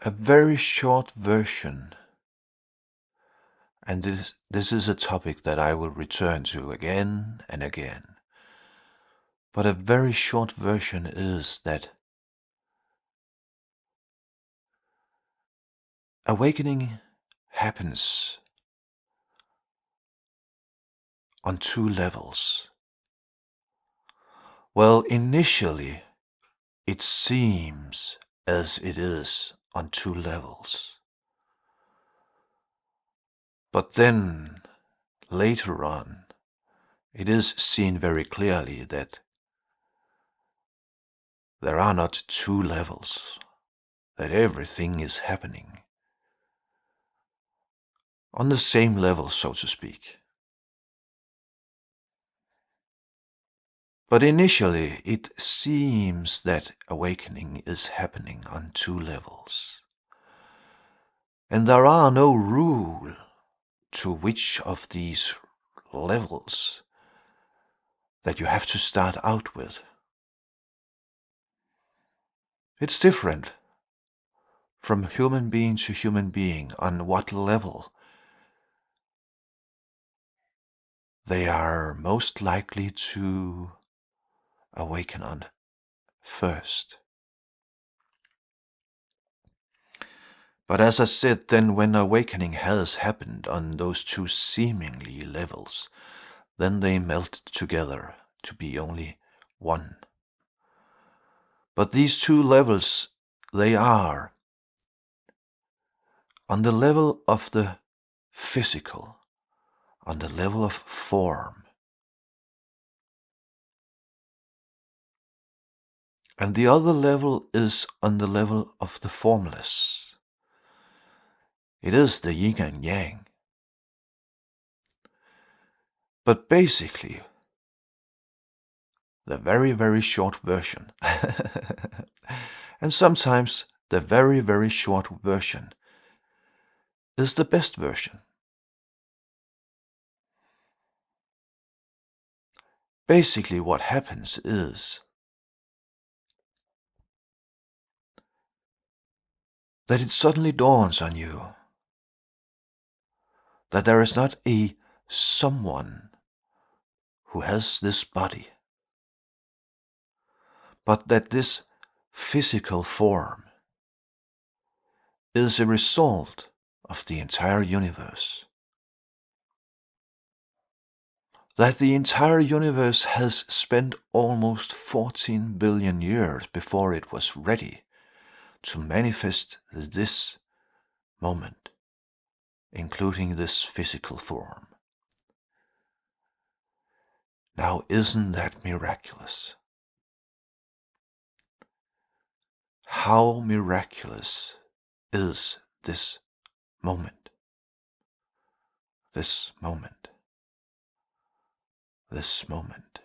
A very short version, and this is a topic that I will return to again and again. But a very short version is that awakening happens on two levels. Well, initially, it seems as it is on two levels. But then, later on, it is seen very clearly that there are not two levels, that everything is happening on the same level, so to speak. But initially, it seems that awakening is happening on two levels. And there are no rule to which of these levels that you have to start out with. It's different from human being to human being on what level they are most likely to awaken on first. But as I said, then when awakening has happened on those two seemingly levels, then they melt together to be only one. But these two levels, they are on the level of the physical, on the level of form. And the other level is on the level of the formless. It is the yin and yang. But basically, the very, very short version, and sometimes the very, very short version, is the best version. Basically, what happens is that it suddenly dawns on you that there is not a someone who has this body, but that this physical form is a result of the entire universe. That the entire universe has spent almost 14 billion years before it was ready to manifest this moment, including this physical form. Now, isn't that miraculous? How miraculous is this moment? This moment. This moment.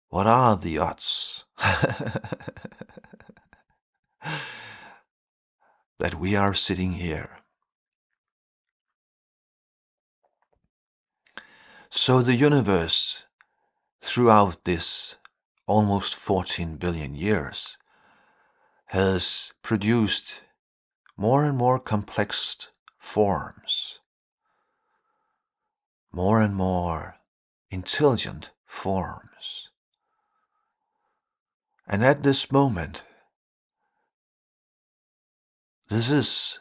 What are the odds that we are sitting here? So the universe, throughout this almost 14 billion years, has produced more and more complex forms, more and more intelligent forms. And at this moment, this is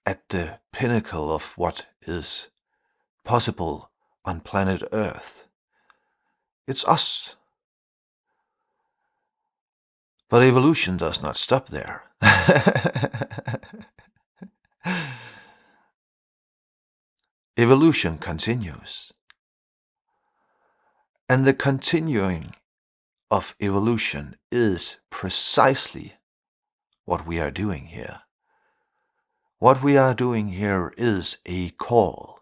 at the pinnacle of what is possible on planet Earth. It's us. But evolution does not stop there. Evolution continues. And the continuing of evolution is precisely what we are doing here. What we are doing here is a call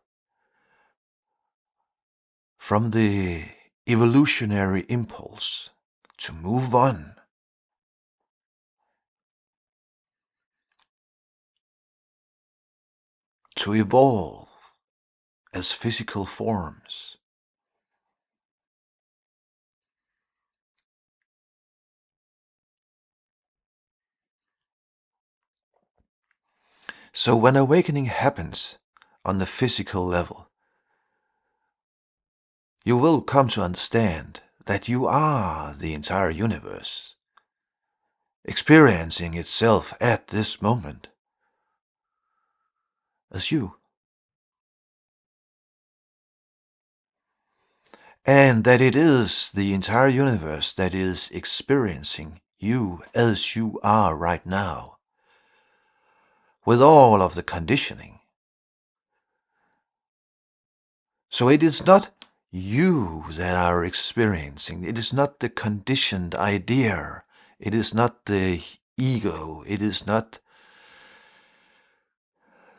from the evolutionary impulse to move on, to evolve as physical forms. So when awakening happens on the physical level, you will come to understand that you are the entire universe, experiencing itself at this moment as you. And that it is the entire universe that is experiencing you as you are right now, with all of the conditioning. So it is not you that are experiencing, it is not the conditioned idea, it is not the ego, it is not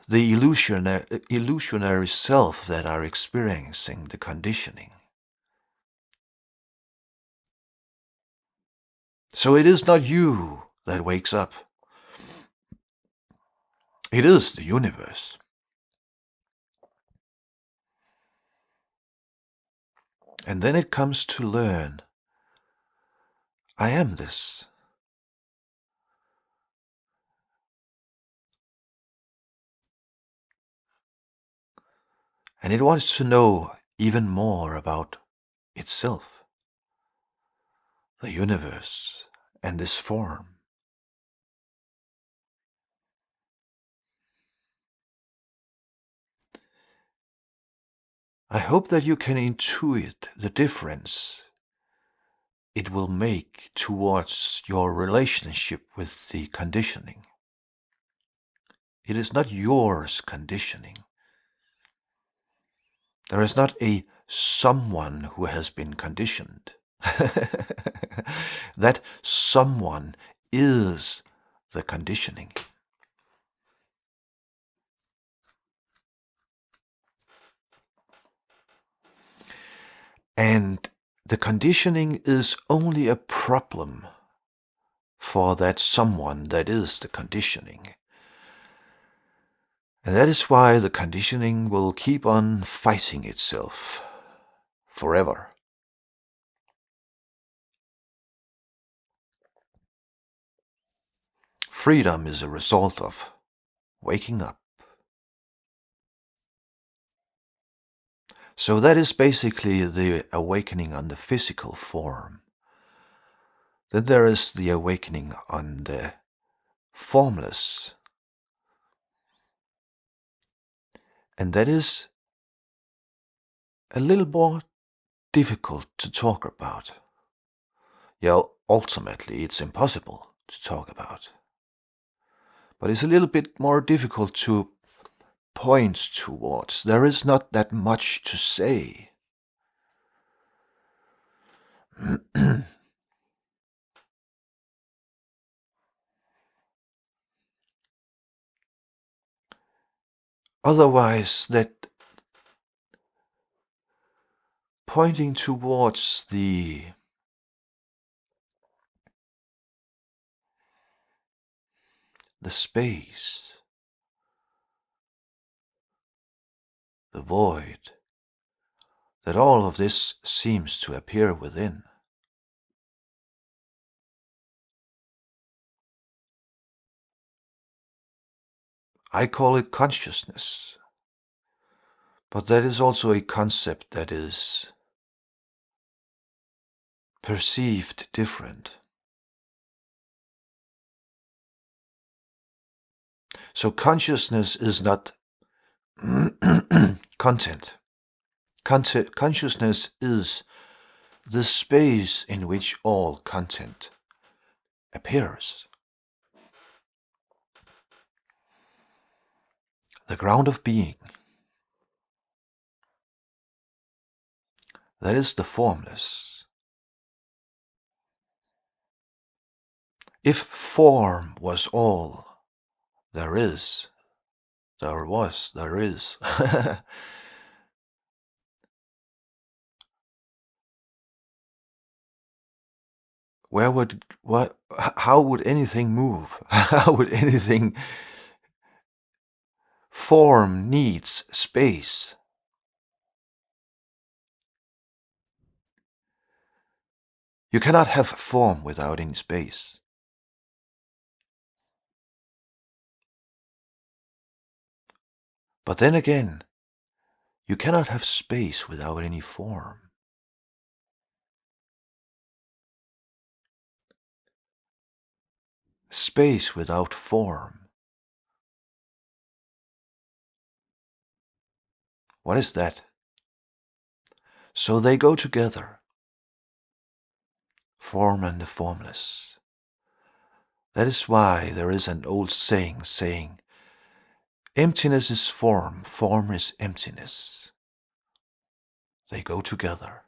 the illusionary self that are experiencing the conditioning. So it is not you that wakes up. It is the universe. And then it comes to learn, I am this. And it wants to know even more about itself, the universe, and this form. I hope that you can intuit the difference it will make towards your relationship with the conditioning. It is not yours conditioning. There is not a someone who has been conditioned. That someone is the conditioning. And the conditioning is only a problem for that someone that is the conditioning. And that is why the conditioning will keep on fighting itself forever. Freedom is a result of waking up. So that is basically the awakening on the physical form. Then there is the awakening on the formless. And that is a little more difficult to talk about. Yeah, ultimately it's impossible to talk about. But it's a little bit more difficult to point towards. There is not that much to say. Otherwise, that pointing towards the space, the void, that all of this seems to appear within. I call it consciousness, but that is also a concept that is perceived different. So consciousness is not content. Consciousness is the space in which all content appears. The ground of being. That is the formless. If form was all there is, there is. How would anything move? How would anything form needs space? You cannot have form without any space. But then again, you cannot have space without any form. Space without form. What is that? So they go together, form and the formless. That is why there is an old saying, emptiness is form, form is emptiness. They go together.